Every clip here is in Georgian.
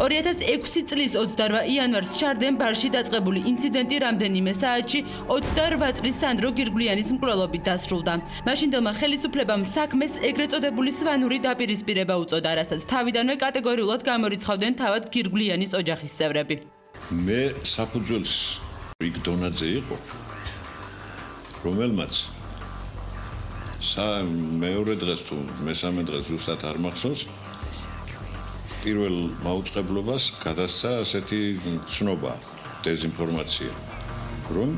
2006 წლის 28 იანვარს შარდენ ბარში დაწყებული ინციდენტი რამდენიმე საათში 28 წლის სანდრო გირგვლიანის მკვლელობით დასრულდა. მაშინდელმა ხელისუფლებამ საქმეს ეგრეთ წოდებული სვანური დაპირისპირება უწოდა, რასაც თავიდანვე კატეგორიულად გამორიცხავდნენ თავად გირგვლიანის ოჯახის წევრები. მე საფუძველს რიგ დონაძე იყო, რომელმაც მეორე დღეს თუ მესამე დღეს ზუსტად არ მახსოვს, პირველ მაუწყებლობას გადასცა ასეთი ცნობა, დეზინფორმაცია, რომ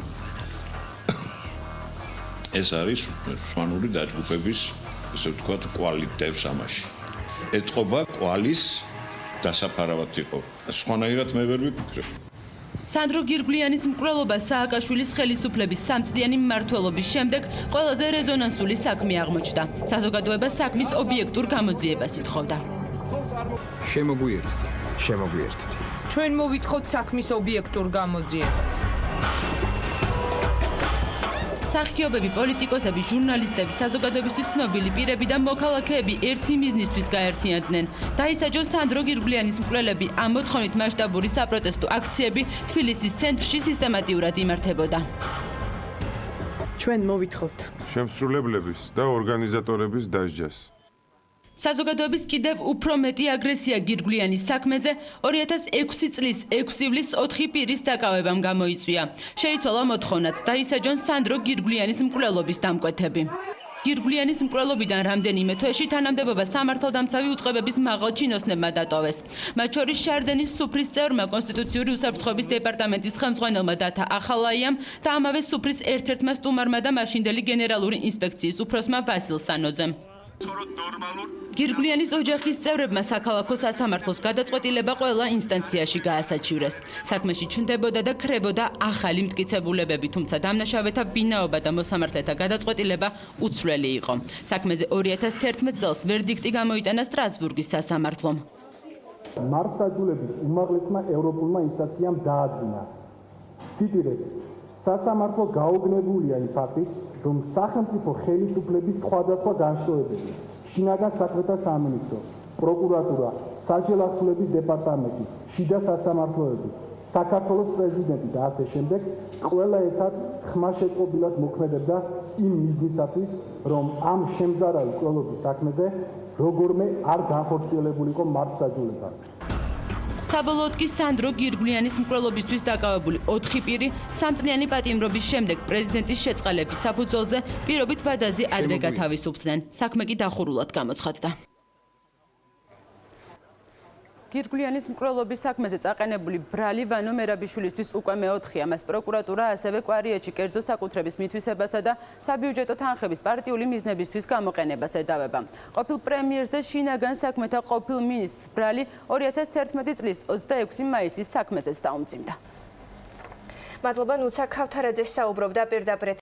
ეს არის სვანური დაჯგუფების, ესე ვთქვათ, კვალიტებს ამაში. ეთყობა კვალის დასაფარავად იყო. სხვანაირად მე ვერ ვიფიქრებ. სანდრო გირგვლიანის მკვლელობა სააკაშვილის ხელისუფლების სამწლიანი მმართველობის შემდეგ ყველაზე რეზონანსული საქმე აღმოჩნდა. საზოგადოება საქმის ობიექტურ გამოძიებას ითხოვდა. შემოგვიერთდით. ჩვენ მოვითხოვთ საქმის ობიექტურ გამოძიებას. მსახიობები, პოლიტიკოსები, ჟურნალისტები, საზოგადოებისთვის ცნობილი პირები და მოქალაქეები ერთი მიზნისთვის გაერთიანდნენ. დაისაჯო სანდრო გირგვლიანის მკვლელები, ამ მოთხოვნით მასშტაბური საპროტესტო აქციები თბილისის ცენტრში სისტემატიურად იმართებოდა. ჩვენ მოვითხოვთ შემსრულებლების და ორგანიზატორების დასჯას. საზოგადოების კიდევ უფრო მეტი აგრესია გირგვლიანის საქმეზე 2006 წლის 6 ივლისს 4 პირის დაკავებამ გამოიწვია. შეიცვალა მოთხოვნაც დაისაჯონ სანდრო გირგვლიანის მკვლელობის დამკვეთები. გირგვლიანის მკვლელობიდან რამდენიმე თვეში თანამდებობა სამართალდამცავი უწყებების მაღალ ჩინოსნებმა დატოვეს. მათ შორის შარდენის სუფრის წევრმა კონსტიტუციური უსაფრთხოების დეპარტამენტის ხელმძღვანელმა დათა ახალაიამ და ამავე სუფრის ერთ-ერთმა სტუმარმა და მაშინდელი გენერალური ინსპექციის უფროსმა ვასილ სანოძემ. გირგვლიანის ოჯახის წევრებმა საქალაქო სასამართლოს გადაწყვეტილება ყველა ინსტანციაში გაასაჩივრეს. საქმეში ჩნდებოდა და ქრებოდა ახალი მტკიცებულებები, თუმცა დამნაშავეთა ვინაობა და მოსამართლეთა გადაწყვეტილება უცვლელი იყო. საქმეზე 2011 წელს ვერდიქტი გამოიტანა სტრასბურგის სასამართლომ. მართლმსაჯულების უმაღლესმა ევროპულმა ინსტანციამ დაადგინა. ციტირებ: სასამართლო გაუგნებულია იმ ფაქტით, რომ სახელმწიფო ხელისუფლების სხვადასხვა განშტოებები, შინაგან საქმეთა სამინისტრო, პროკურატურა, საჯარო ახსნების დეპარტამენტი, შიდა სასამართლოები, საქართველოს პრეზიდენტი და ასე შემდეგ, ყველა ერთად ხმაშეწყობილად მოქმედებდა იმ მიზნისათვის, რომ ამ შემზარავი კვლელობის საქმეზე როგორმე არ განხორციელებულიყო მართლმსაჯულება. საბოლოოდ კი სანდრო გირგვლიანის მკვლელობისთვის დაკავებული 4 პირი სამწლიანი პატიმრობის შემდეგ პრეზიდენტის შეწყალების საფუძველზე პირობით ვადაზე ადრე გათავისუფლდნენ. საქმე კი დახურულად გამოცხადდა. გირგვლიანის მკვლელობის საქმეზე წაყენებული ბრალი ვანო მერაბიშვილისთვის უკვე მეოთხეა. მას პროკურატურა ასევე კვარიეთში კერძო საკუთრების მითვისებასა და საბიუჯეტო თანხების პარტიული მიზნებისთვის გამოყენებას ედავება. ყოფილ პრემიერს და შინაგან საქმეთა ყოფილ მინისტრს ბრალი 2011 წლის 26 მაისის საქმეზეც დაუმძიმდა. მადლობა, ნუცა ქავთარაძე საუბრობდა პირდაპირ